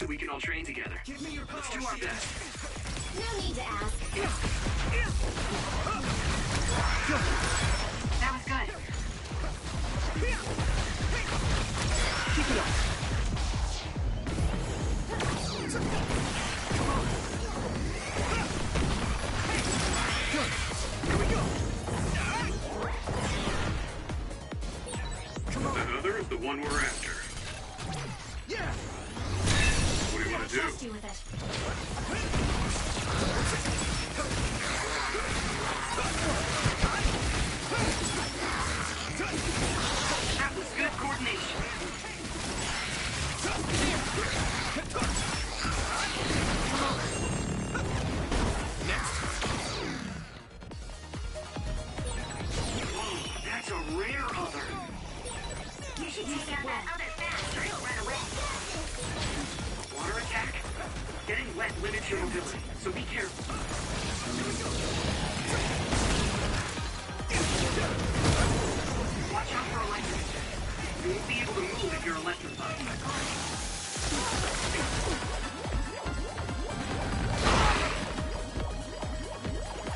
so we can all train together. Give me your power. Let's do our best. No need to ask. That was good. Keep it up. Good. Here we go. Come on. That other is the one we're after. Yeah. What do you want to do? Trust you with it. That was good coordination. That's a rare other. You should take out that other fast or he'll run away. Water attack? Getting wet limits your mobility, so be careful. Watch out for electric. You won't be able to move if you're electrified.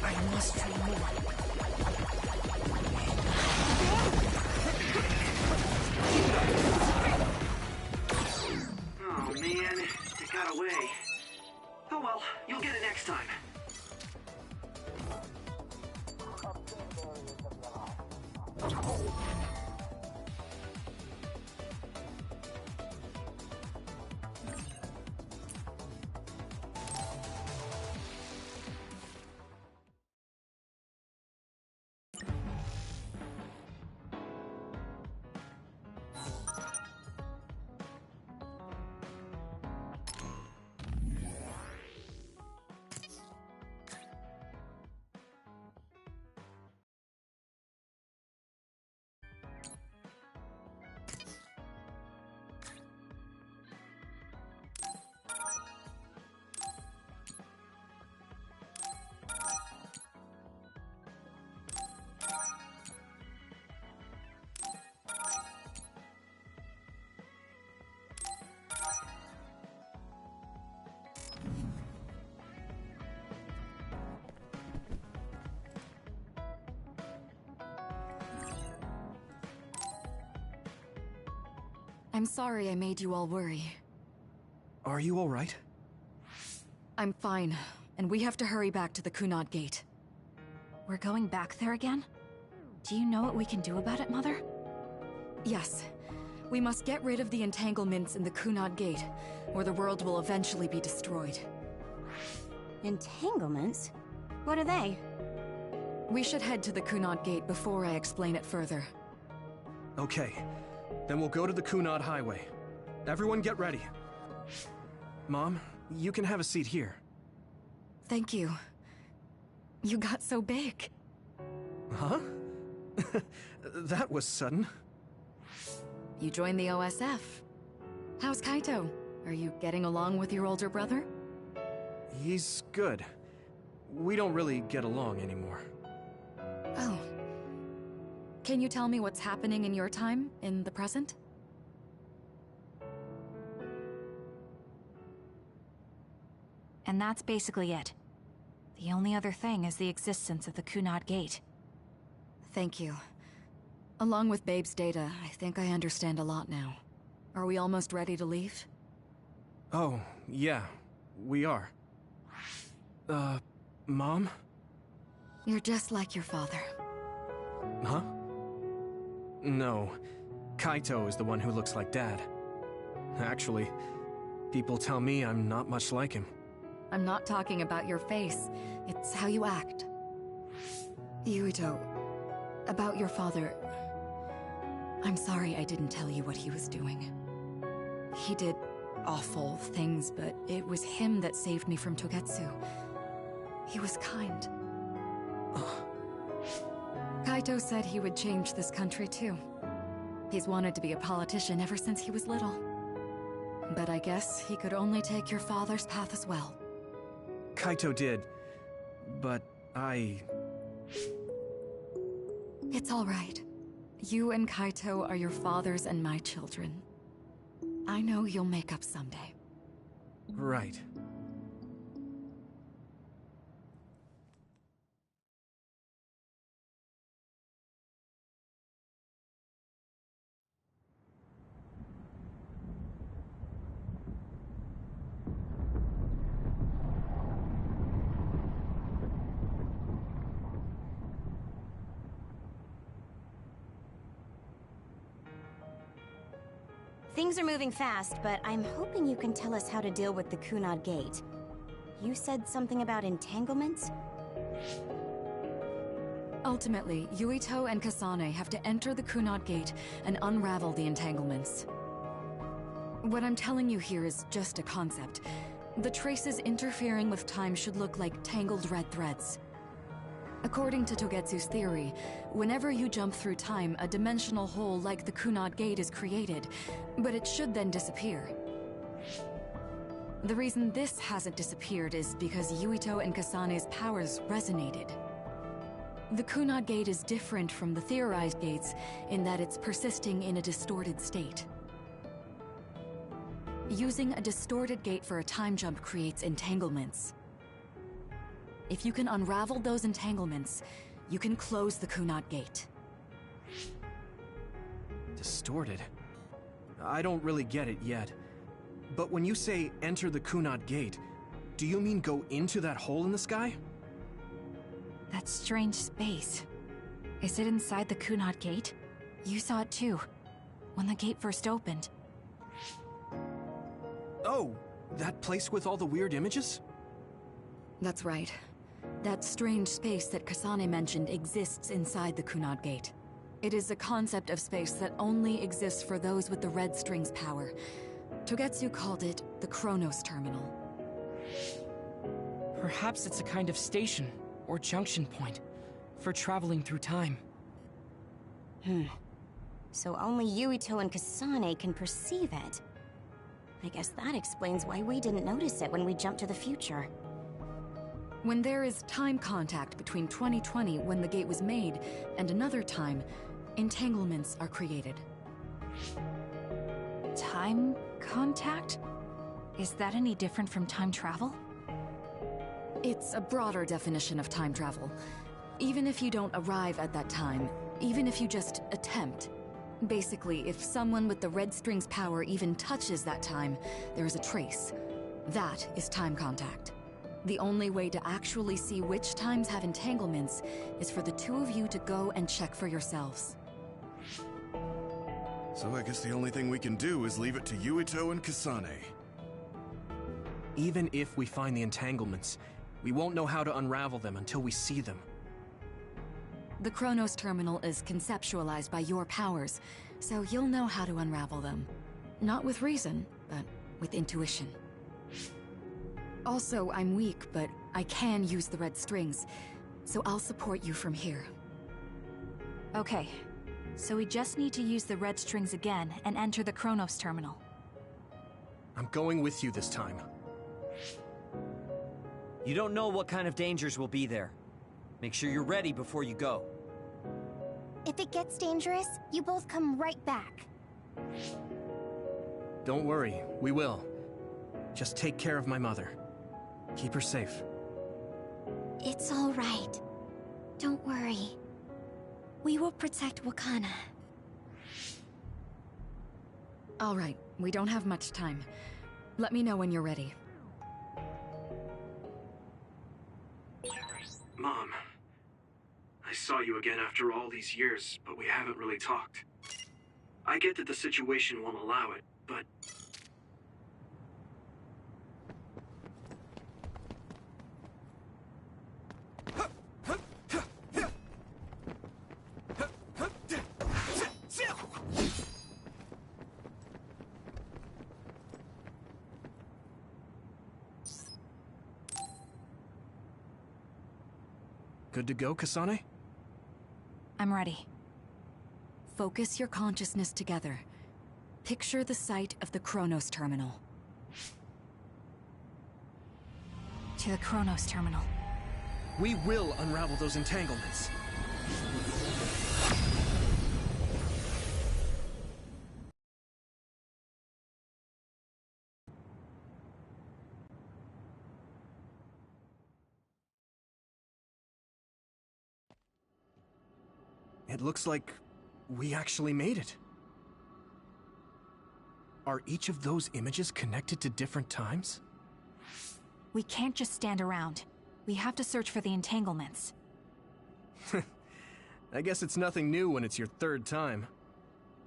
I must train more. Oh man, it got away. Oh well, you'll get it next time. I'm sorry I made you all worry. Are you all right? I'm fine, and we have to hurry back to the Kunad Gate. We're going back there again? Do you know what we can do about it, Mother? Yes. We must get rid of the entanglements in the Kunad Gate, or the world will eventually be destroyed. Entanglements? What are they? We should head to the Kunad Gate before I explain it further. Okay. Then we'll go to the Kunad Highway. Everyone get ready. Mom, you can have a seat here. Thank you. You got so big. Huh? That was sudden. You joined the OSF. How's Kaito? Are you getting along with your older brother? He's good. We don't really get along anymore. Oh. Can you tell me what's happening in your time, in the present? And that's basically it. The only other thing is the existence of the Kunad Gate. Thank you. Along with Babe's data, I think I understand a lot now. Are we almost ready to leave? Oh, yeah. We are. Mom? You're just like your father. Huh? No. Kaito is the one who looks like Dad. Actually, people tell me I'm not much like him. I'm not talking about your face. It's how you act. Yuito, about your father... I'm sorry I didn't tell you what he was doing. He did awful things, but it was him that saved me from Togetsu. He was kind. Kaito said he would change this country too. He's wanted to be a politician ever since he was little. But I guess he could only take your father's path as well. Kaito did, but It's all right. You and Kaito are your father's and my children. I know you'll make up someday. Right. Things are moving fast, but I'm hoping you can tell us how to deal with the Kunad Gate. You said something about entanglements? Ultimately, Yuito and Kasane have to enter the Kunad Gate and unravel the entanglements. What I'm telling you here is just a concept. The traces interfering with time should look like tangled red threads. According to Togetsu's theory, whenever you jump through time, a dimensional hole like the Kunad Gate is created, but it should then disappear. The reason this hasn't disappeared is because Yuito and Kasane's powers resonated. The Kunad Gate is different from the theorized gates in that it's persisting in a distorted state. Using a distorted gate for a time jump creates entanglements. If you can unravel those entanglements, you can close the Kunad Gate. Distorted? I don't really get it yet. But when you say enter the Kunad Gate, do you mean go into that hole in the sky? That strange space. Is it inside the Kunad Gate? You saw it too, when the gate first opened. Oh, that place with all the weird images? That's right. That strange space that Kasane mentioned exists inside the Kunad Gate. It is a concept of space that only exists for those with the red string's power. Togetsu called it the Chronos Terminal. Perhaps it's a kind of station, or junction point, for traveling through time. So only Yuito and Kasane can perceive it. I guess that explains why we didn't notice it when we jumped to the future. When there is time contact between 2020, when the gate was made, and another time, entanglements are created. Time contact? Is that any different from time travel? It's a broader definition of time travel. Even if you don't arrive at that time, even if you just attempt. Basically, if someone with the red string's power even touches that time, there is a trace. That is time contact. The only way to actually see which times have entanglements is for the two of you to go and check for yourselves. So I guess the only thing we can do is leave it to Yuito and Kasane. Even if we find the entanglements, we won't know how to unravel them until we see them. The Chronos Terminal is conceptualized by your powers, so you'll know how to unravel them. Not with reason, but with intuition. Also, I'm weak, but I can use the red strings, so I'll support you from here. Okay, so we just need to use the red strings again and enter the Chronos Terminal. I'm going with you this time. You don't know what kind of dangers will be there. Make sure you're ready before you go. If it gets dangerous, you both come right back. Don't worry, we will. Just take care of my mother. Keep her safe. It's all right. Don't worry. We will protect Wakana. All right, we don't have much time. Let me know when you're ready. Mom, I saw you again after all these years, but we haven't really talked. I get that the situation won't allow it, but... Good to go, Kasane? I'm ready. Focus your consciousness together. Picture the site of the Chronos Terminal. To the Chronos Terminal. We will unravel those entanglements. It looks like we actually made it. Are each of those images connected to different times? We can't just stand around. We have to search for the entanglements. I guess it's nothing new when it's your third time.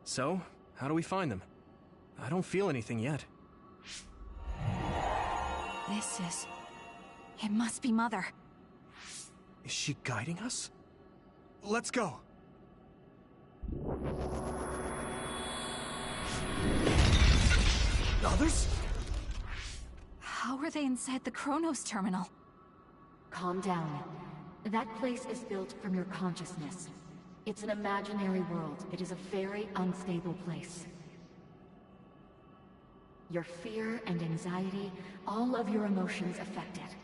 So, how do we find them? I don't feel anything yet. It must be Mother. Is she guiding us? Let's go! Others? How are they inside the Chronos terminal? Calm down. That place is built from your consciousness. It's an imaginary world. It is a very unstable place. Your fear and anxiety, all of your emotions affected.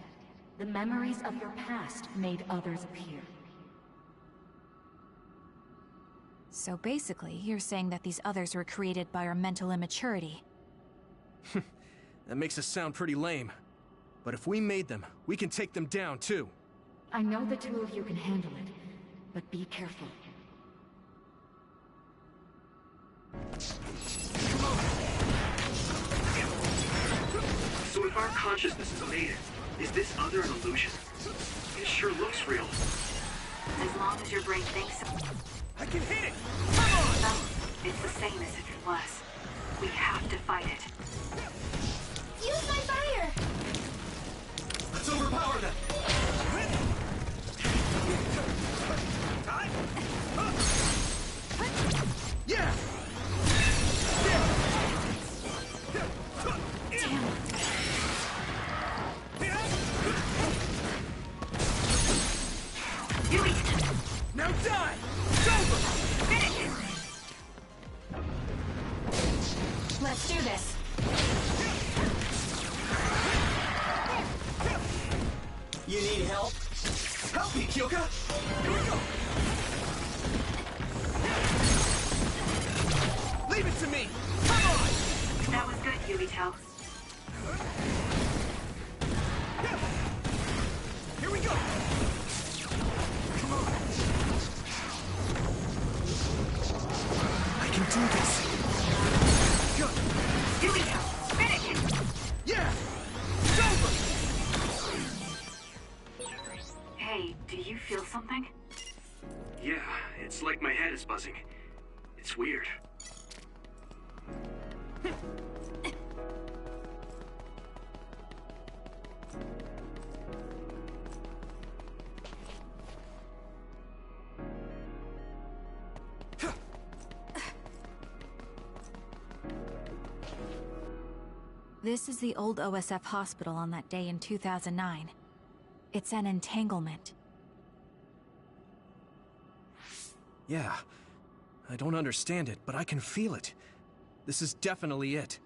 The memories of your past made others appear. So basically, you're saying that these others were created by our mental immaturity. That makes us sound pretty lame. But if we made them, we can take them down too. I know the two of you can handle it, but be careful. So if our consciousness is made it, is this other an illusion? It sure looks real. As long as your brain thinks so. I can hit it! Come on! Well, it's the same as if it was. We have to fight it. Use my fire! Let's overpower them! Yeah! Now die! It's over! Finish it! Let's do this. You need help? Help me, Kyoka! Here we go! Leave it to me! Come on! That was good, Yubito. Here we go! Come on! I can do this! Go! Yubito, finish it! Yeah! It's over! Hey, do you feel something? Yeah, it's like my head is buzzing. It's weird. This is the old OSF hospital on that day in 2009. It's an entanglement. Yeah. I don't understand it, but I can feel it. This is definitely it.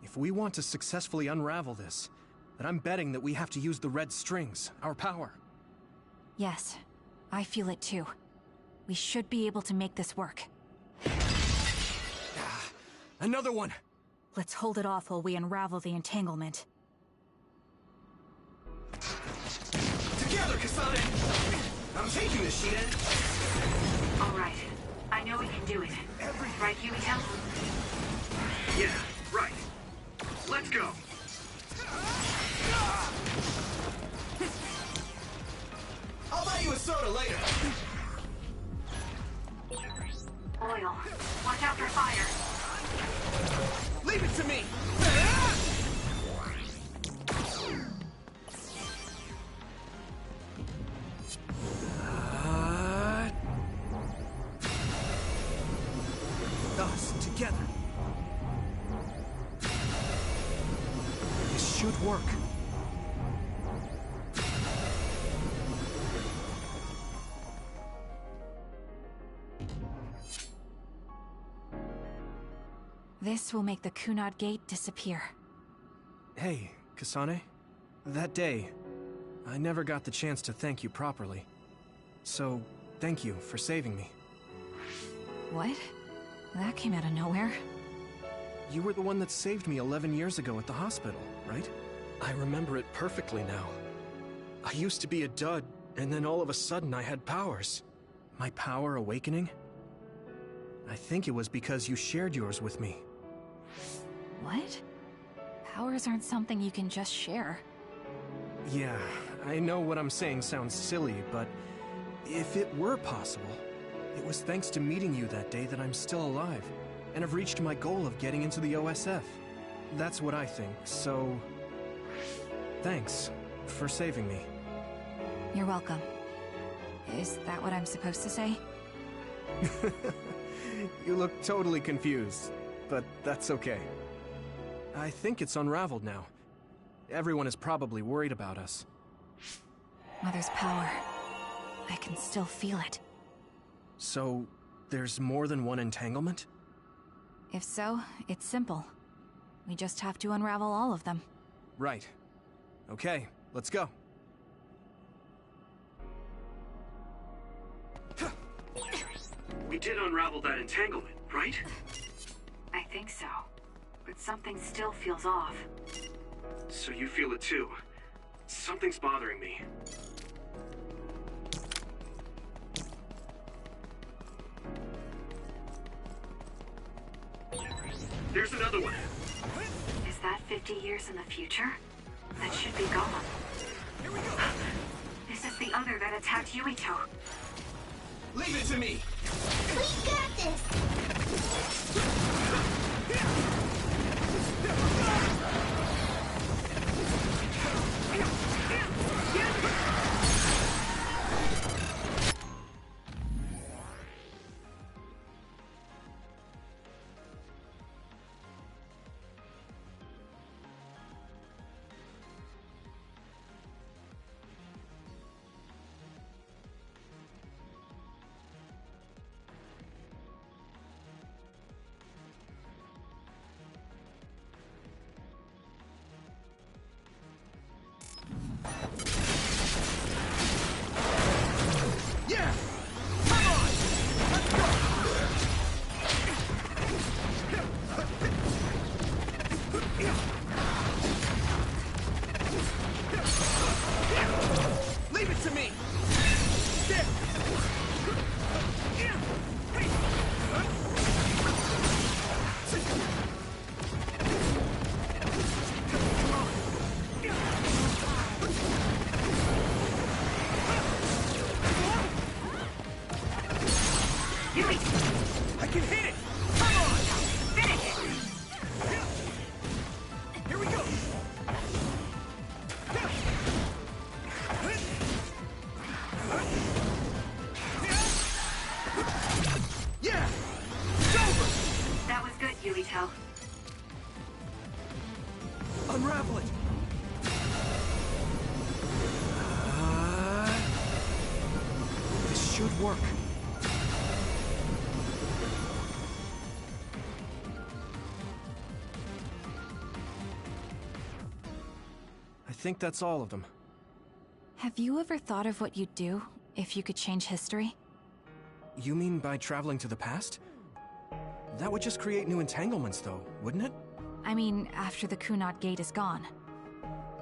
If we want to successfully unravel this, then I'm betting that we have to use the red strings, our power. Yes, I feel it too. We should be able to make this work. Another one! Let's hold it off while we unravel the entanglement. Together, Kasane! I'm taking this, Shiden! All right. I know we can do it. Right, Yubito? Yeah, right. Let's go! I'll buy you a soda later! Oil. Watch out for fire. Leave it to me! Us, together. This should work. This will make the Kunad Gate disappear. Hey, Kasane. That day, I never got the chance to thank you properly. So, thank you for saving me. What? That came out of nowhere. You were the one that saved me 11 years ago at the hospital, right? I remember it perfectly now. I used to be a dud, and then all of a sudden I had powers. My power awakening I think it was because you shared yours with me. What? Powers aren't something you can just share. Yeah, I know what I'm saying sounds silly, but if it were possible, it was thanks to meeting you that day that I'm still alive, and have reached my goal of getting into the OSF. That's what I think, so... thanks for saving me. You're welcome. Is that what I'm supposed to say? You look totally confused, but that's okay. I think it's unraveled now. Everyone is probably worried about us. Mother's power. I can still feel it. So, there's more than one entanglement? If so, it's simple. We just have to unravel all of them. Right. Okay, let's go. We did unravel that entanglement, right? I think so. But something still feels off. So you feel it too. Something's bothering me. There's another one. Is that 50 years in the future? That should be gone. Here we go! This is the other that attacked Yuito. Leave it to me! We got this! I can hit it! Come on! Finish it! Here we go! Yeah! It's over! That was good, Yuito. Unravel it! This should work. I think that's all of them. Have you ever thought of what you'd do if you could change history? You mean by traveling to the past? That would just create new entanglements, though, wouldn't it? I mean, after the Kunad Gate is gone.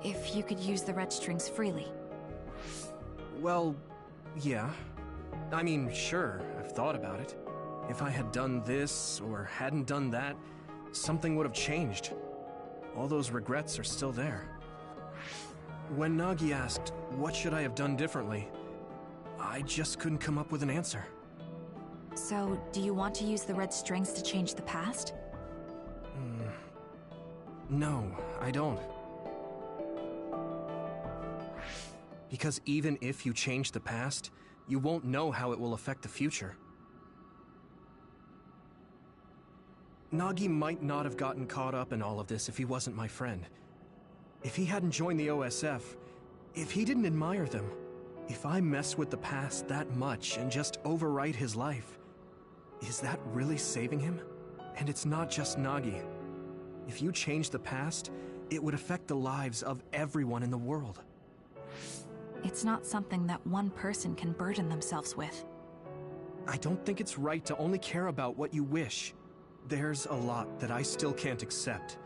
If you could use the red strings freely. Well, yeah. I mean, sure, I've thought about it. If I had done this, or hadn't done that, something would have changed. All those regrets are still there. When Nagi asked, what should I have done differently, I just couldn't come up with an answer. So, do you want to use the red strings to change the past? No, I don't. Because even if you change the past, you won't know how it will affect the future. Nagi might not have gotten caught up in all of this if he wasn't my friend. If he hadn't joined the OSF, if he didn't admire them, if I mess with the past that much and just overwrite his life, is that really saving him? And it's not just Nagi. If you change the past, it would affect the lives of everyone in the world. It's not something that one person can burden themselves with. I don't think it's right to only care about what you wish. There's a lot that I still can't accept.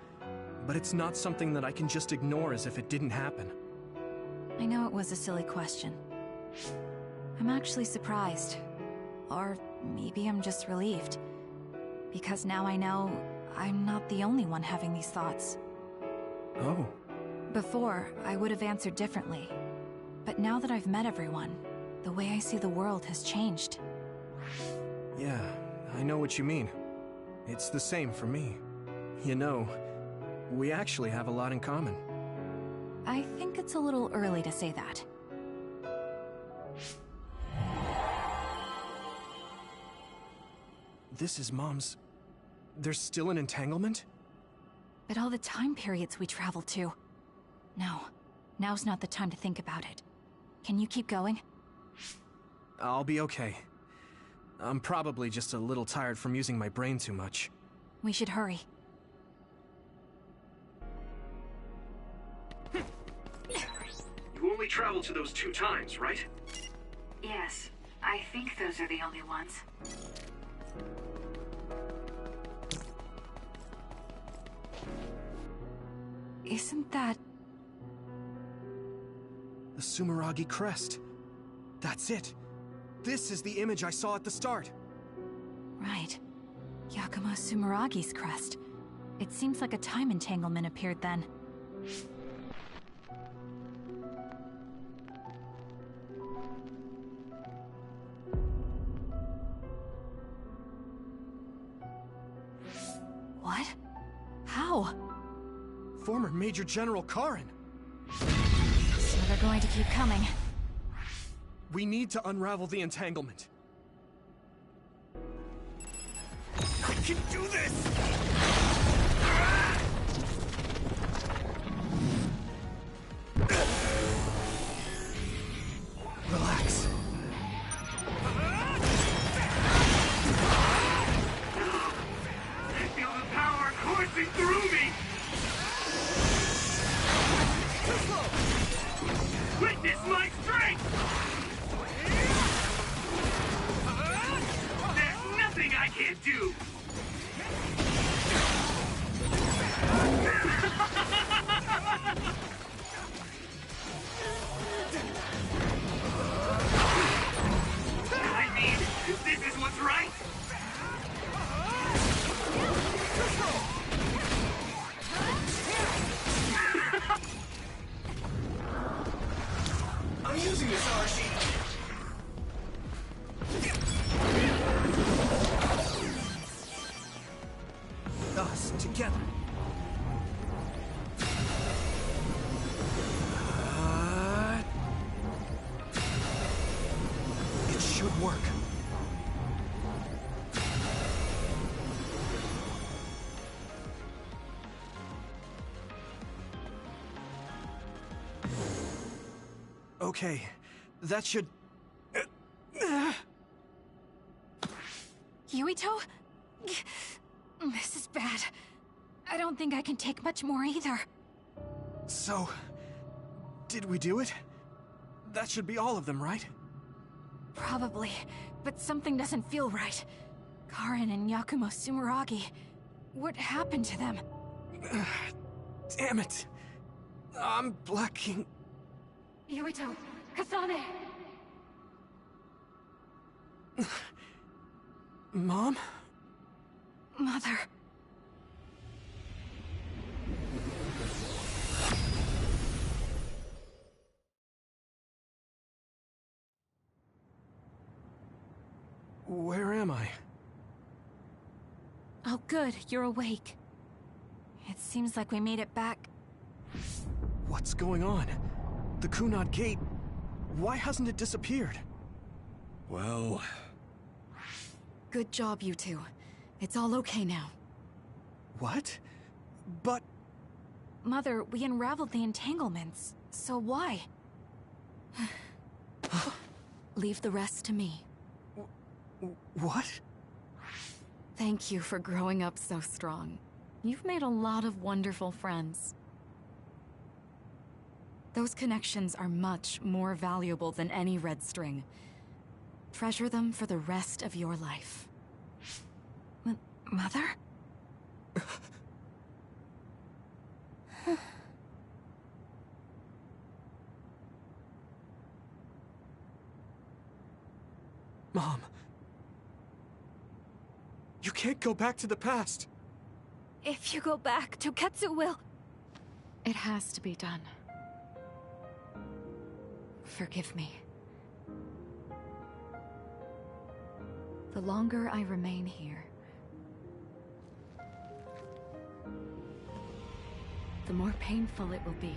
But it's not something that I can just ignore as if it didn't happen. I know it was a silly question. I'm actually surprised. Or maybe I'm just relieved. Because now I know I'm not the only one having these thoughts. Oh. Before, I would have answered differently. But now that I've met everyone, the way I see the world has changed. Yeah, I know what you mean. It's the same for me. You know, we actually have a lot in common. I think it's a little early to say that. This is Mom's... There's still an entanglement? But all the time periods we travel to. No, now's not the time to think about it. Can you keep going? I'll be okay. I'm probably just a little tired from using my brain too much. We should hurry. You only traveled to those 2 times, right? Yes, I think those are the only ones. Isn't that... The Sumeragi crest. That's it. This is the image I saw at the start. Right. Yakumo Sumeragi's crest. It seems like a time entanglement appeared then. What? How? Former Major General Karin. So they're going to keep coming. We need to unravel the entanglement. I can do this! Relax. I feel the power coursing through me! Witness my strength! There's nothing I can't do! I mean, this is what's right! I'm using this Arashi! Us, together. It should work. Okay, that should... Yuito? This is bad. I don't think I can take much more either. So, did we do it? That should be all of them, right? Probably, but something doesn't feel right. Karin and Yakumo Sumeragi. What happened to them? Damn it. I'm blacking... Yuito! Kasane! Mom? Mother... Where am I? Oh good, you're awake. It seems like we made it back. What's going on? The Kunad Gate... Why hasn't it disappeared? Well... Good job, you two. It's all okay now. What? But... Mother, we unraveled the entanglements, so why? Leave the rest to me. What? Thank you for growing up so strong. You've made a lot of wonderful friends. Those connections are much more valuable than any red string. Treasure them for the rest of your life. Mother? Mom. You can't go back to the past. If you go back, Toketsu will... It has to be done. Forgive me. The longer I remain here, the more painful it will be.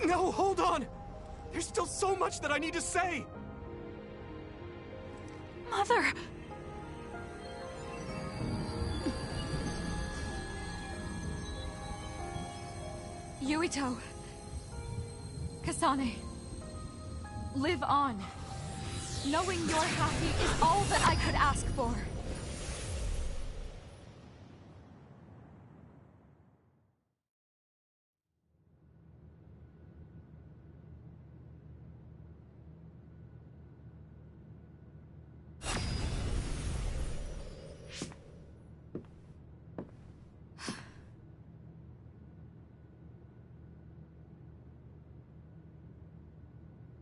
No, hold on! There's still so much that I need to say! Mother! Yuito. Kasane. Live on. Knowing you're happy is all that I could ask for.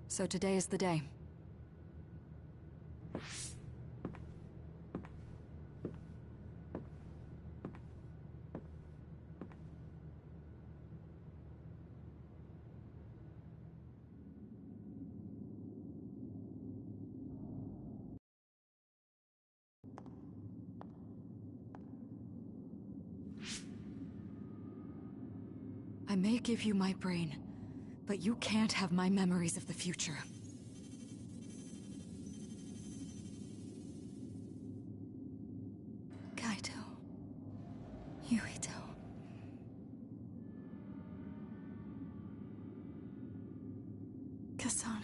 So today is the day. I may give you my brain, but you can't have my memories of the future. Kaito. Yuito. Kasane.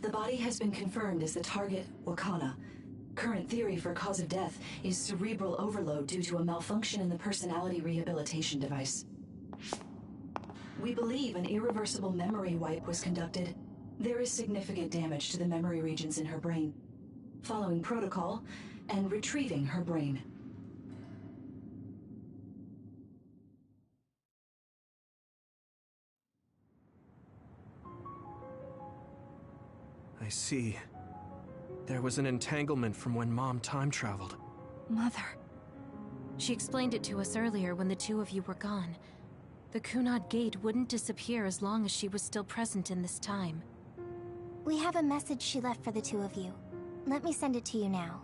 The body has been confirmed as the target, Wakana. Current theory for cause of death is cerebral overload due to a malfunction in the personality rehabilitation device. We believe an irreversible memory wipe was conducted. There is significant damage to the memory regions in her brain. Following protocol and retrieving her brain. I see. There was an entanglement from when Mom time traveled. Mother. She explained it to us earlier when the two of you were gone. The Kunad Gate wouldn't disappear as long as she was still present in this time. We have a message she left for the two of you. Let me send it to you now.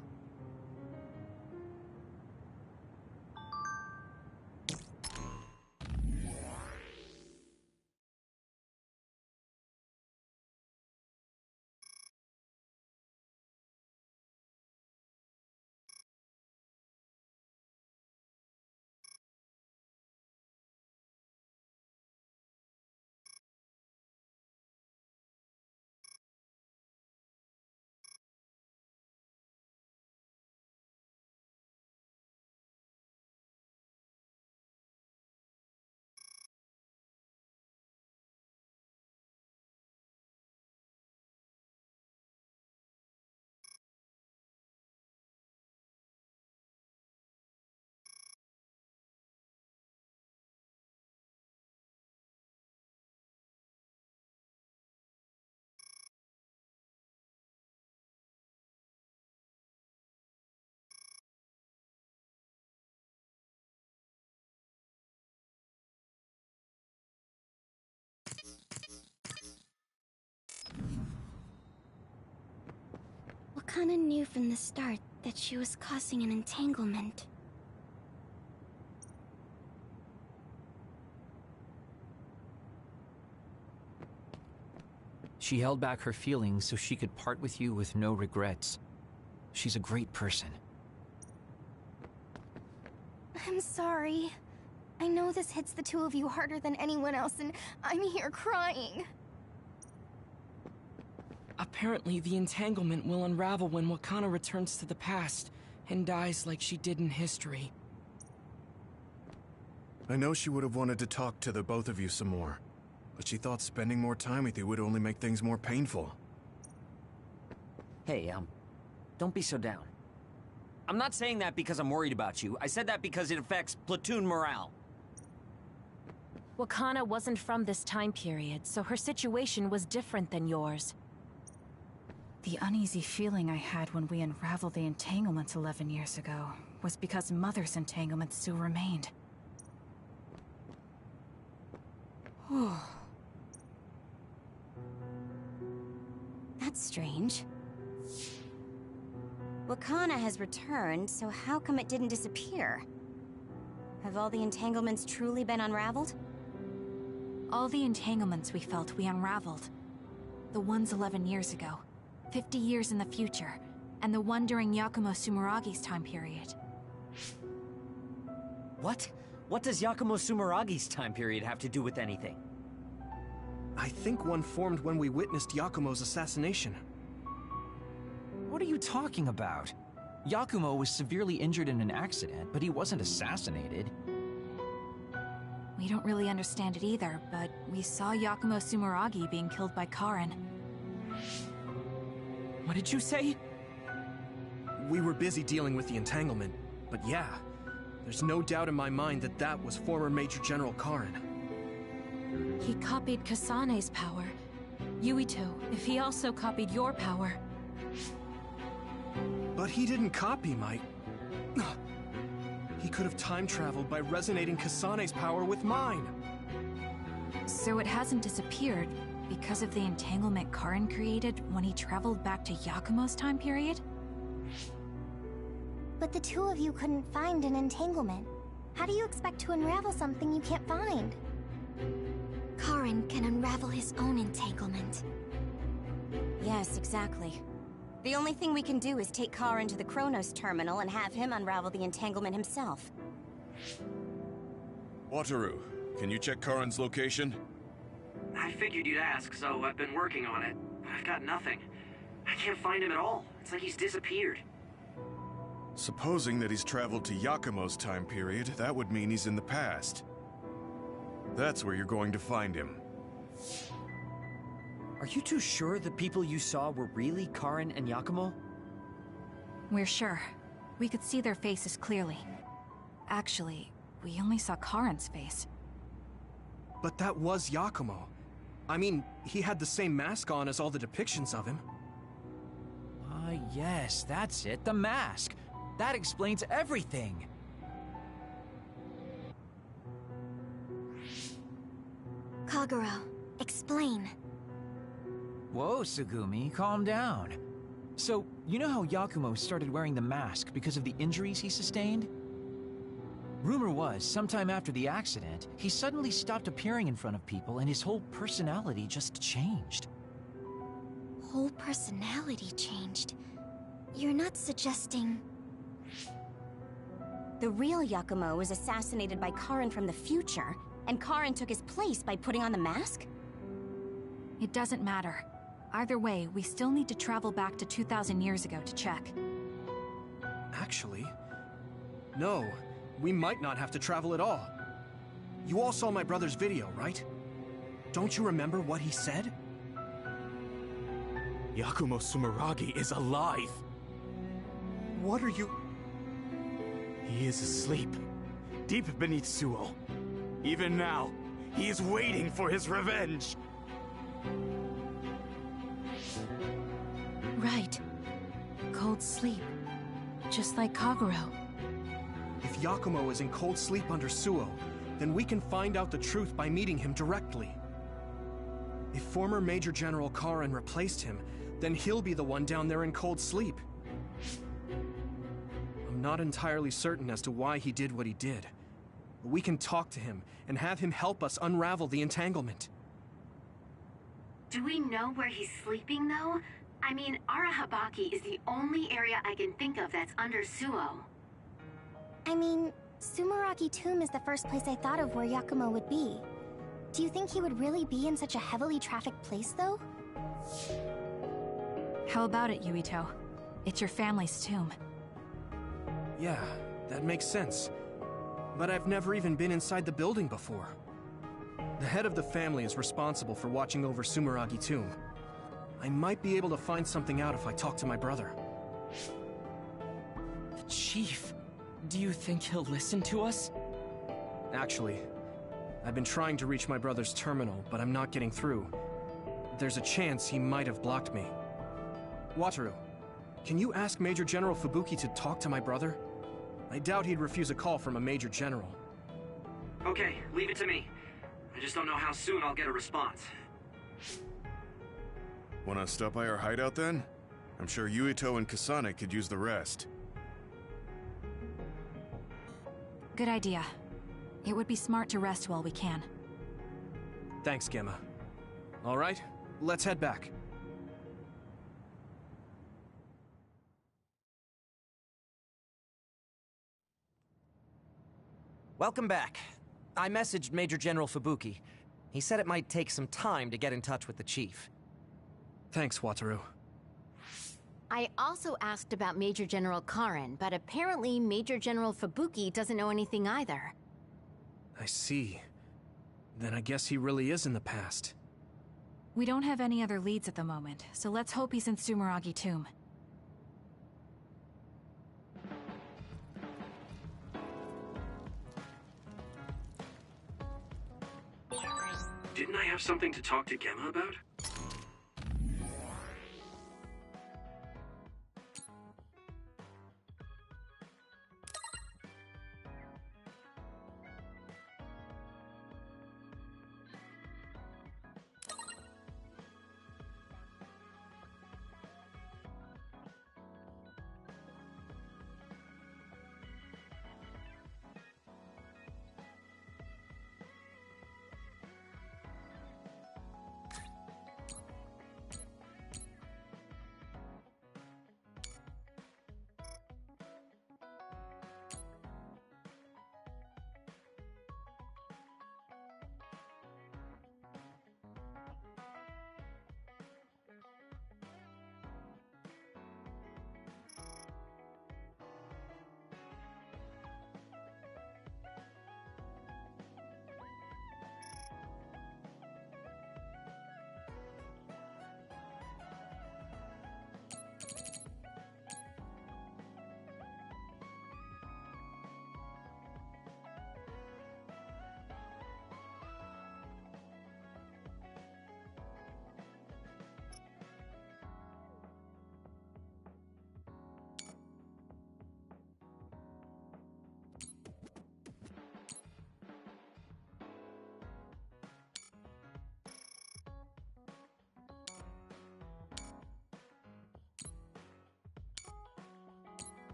Wakana knew from the start that she was causing an entanglement. She held back her feelings so she could part with you with no regrets. She's a great person. I'm sorry. I know this hits the two of you harder than anyone else, and I'm here crying. Apparently, the entanglement will unravel when Wakana returns to the past and dies like she did in history. I know she would have wanted to talk to the both of you some more, but she thought spending more time with you would only make things more painful. Hey, don't be so down. I'm not saying that because I'm worried about you. I said that because it affects platoon morale. Wakana wasn't from this time period, so her situation was different than yours. The uneasy feeling I had when we unraveled the entanglements 11 years ago was because Mother's entanglement still remained. That's strange. Wakana has returned, so how come it didn't disappear? Have all the entanglements truly been unraveled? All the entanglements we felt we unraveled. The ones 11 years ago, 50 years in the future, and the one during Yakumo Sumeragi's time period. What? What does Yakumo Sumeragi's time period have to do with anything? I think one formed when we witnessed Yakumo's assassination. What are you talking about? Yakumo was severely injured in an accident, but he wasn't assassinated. We don't really understand it either, but we saw Yakumo Sumeragi being killed by Karin. What did you say? We were busy dealing with the entanglement, but yeah, there's no doubt in my mind that that was former Major General Karin. He copied Kasane's power. Yuito, if he also copied your power. But he didn't copy my... He could have time-traveled by resonating Kasane's power with mine. So it hasn't disappeared because of the entanglement Karin created when he traveled back to Yakumo's time period? But the two of you couldn't find an entanglement. How do you expect to unravel something you can't find? Karin can unravel his own entanglement. Yes, exactly. The only thing we can do is take Karin to the Chronos terminal and have him unravel the entanglement himself. Wataru, can you check Karin's location? I figured you'd ask, so I've been working on it. But I've got nothing. I can't find him at all. It's like he's disappeared. Supposing that he's traveled to Yakumo's time period, that would mean he's in the past. That's where you're going to find him. Are you two sure the people you saw were really Karin and Yakumo? We're sure. We could see their faces clearly. Actually, we only saw Karin's face. But that was Yakumo. I mean, he had the same mask on as all the depictions of him. Ah, yes, that's it, the mask. That explains everything. Kagero, explain. Whoa, Tsugumi, calm down. So, you know how Yakumo started wearing the mask because of the injuries he sustained? Rumor was, sometime after the accident, he suddenly stopped appearing in front of people and his whole personality just changed. Whole personality changed? You're not suggesting... The real Yakumo was assassinated by Karin from the future, and Karin took his place by putting on the mask? It doesn't matter. Either way, we still need to travel back to 2,000 years ago to check. Actually, no. We might not have to travel at all. You all saw my brother's video, right? Don't you remember what he said? Yakumo Sumeragi is alive! What are you... He is asleep, deep beneath Suo. Even now, he is waiting for his revenge! Right. Cold sleep. Just like Kagero. If Yakumo is in cold sleep under Suo, then we can find out the truth by meeting him directly. If former Major General Karin replaced him, then he'll be the one down there in cold sleep. I'm not entirely certain as to why he did what he did. But we can talk to him and have him help us unravel the entanglement. Do we know where he's sleeping, though? I mean, Arahabaki is the only area I can think of that's under Suo. I mean, Sumeragi Tomb is the first place I thought of where Yakumo would be. Do you think he would really be in such a heavily trafficked place, though? How about it, Yuito? It's your family's tomb. Yeah, that makes sense. But I've never even been inside the building before. The head of the family is responsible for watching over Sumeragi Tomb. I might be able to find something out if I talk to my brother. The Chief? Do you think he'll listen to us? Actually, I've been trying to reach my brother's terminal, but I'm not getting through. There's a chance he might have blocked me. Wataru, can you ask Major General Fubuki to talk to my brother? I doubt he'd refuse a call from a Major General. Okay, leave it to me. I just don't know how soon I'll get a response. Wanna stop by our hideout then? I'm sure Yuito and Kasane could use the rest. Good idea. It would be smart to rest while we can. Thanks, Gemma. All right, let's head back. Welcome back. I messaged Major General Fubuki. He said it might take some time to get in touch with the Chief. Thanks, Wataru. I also asked about Major General Karen, but apparently Major General Fubuki doesn't know anything either. I see. Then I guess he really is in the past. We don't have any other leads at the moment, so let's hope he's in Sumeragi Tomb. Didn't I have something to talk to Gemma about?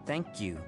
Thank you.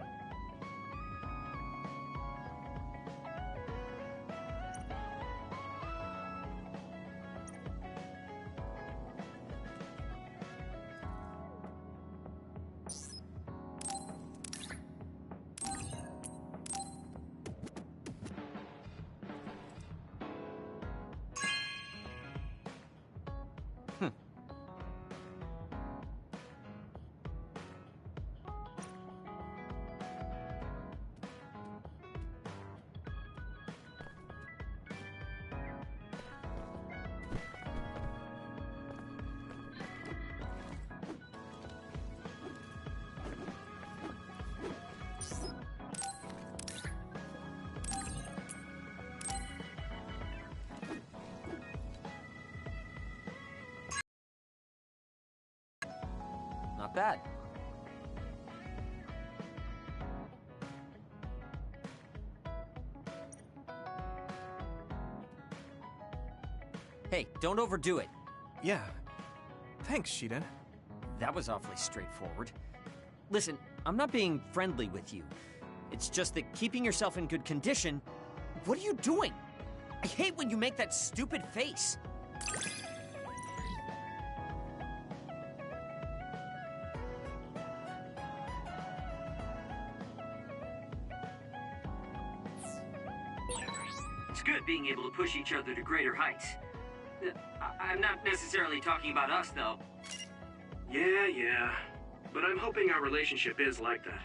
Not bad. Hey, don't overdo it. Yeah. Thanks, Shiden. That was awfully straightforward. Listen, I'm not being friendly with you. It's just that keeping yourself in good condition... What are you doing? I hate when you make that stupid face. It's good being able to push each other to greater heights. I'm not necessarily talking about us, though. Yeah. But I'm hoping our relationship is like that.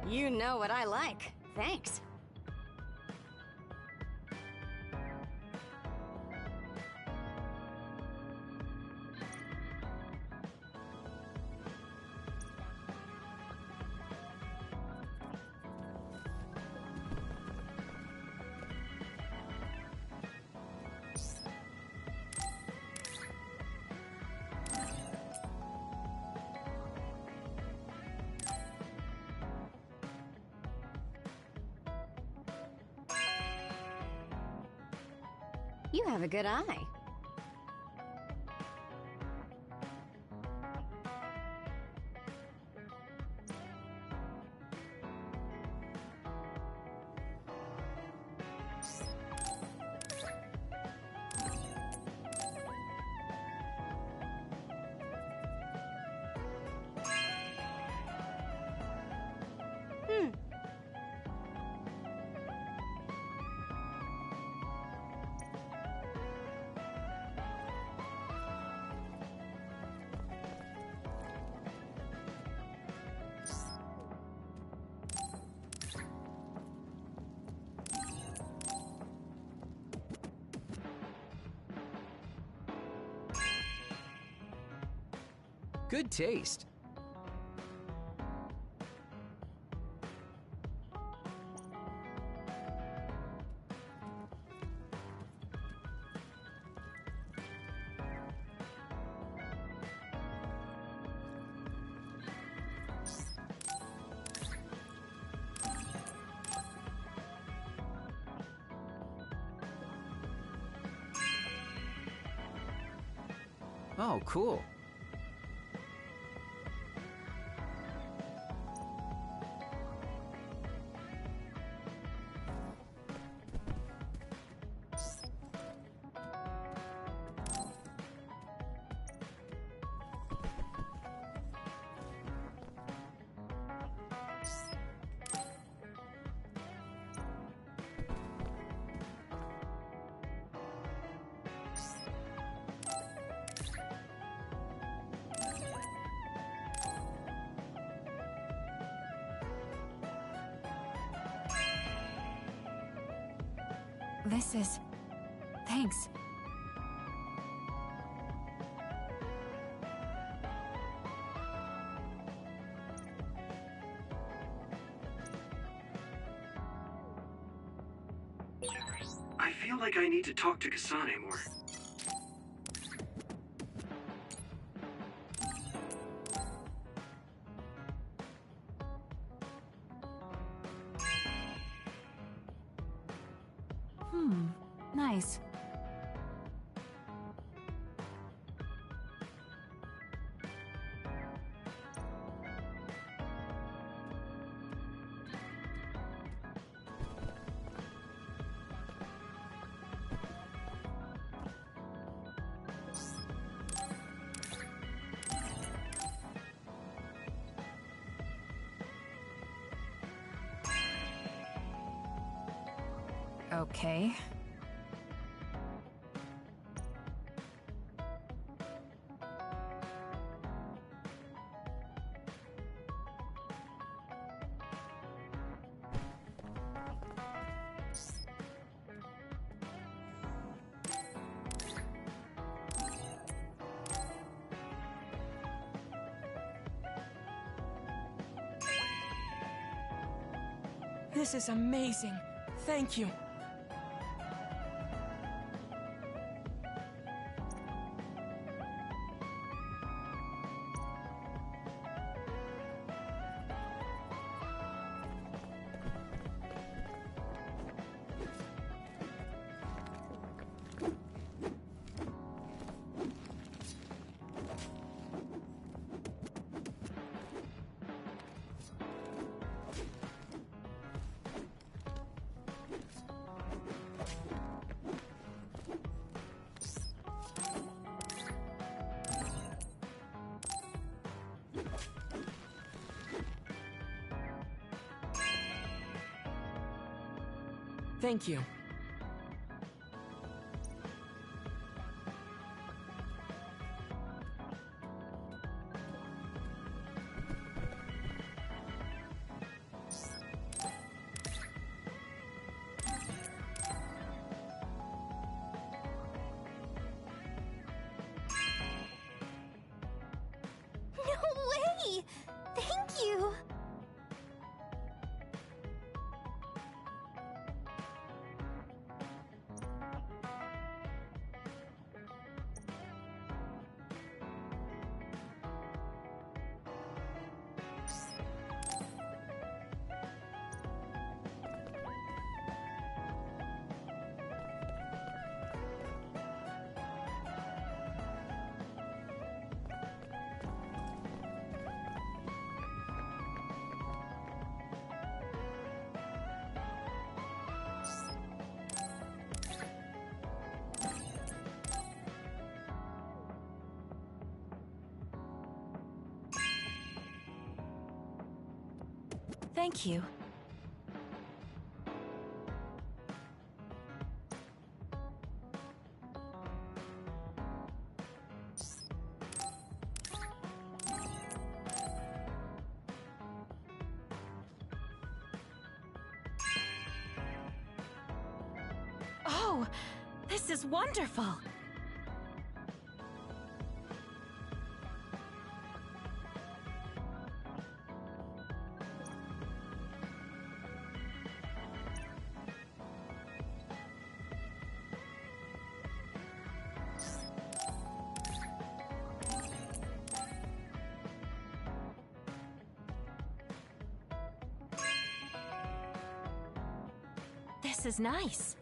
You know what I like. Thanks. You have a good eye. Good taste. Oh, cool. This is... Thanks. I feel like I need to talk to Kasane more. Nice. Okay. This is amazing. Thank you. Thank you. No way! Thank you! Thank you. Oh, this is wonderful. This is nice.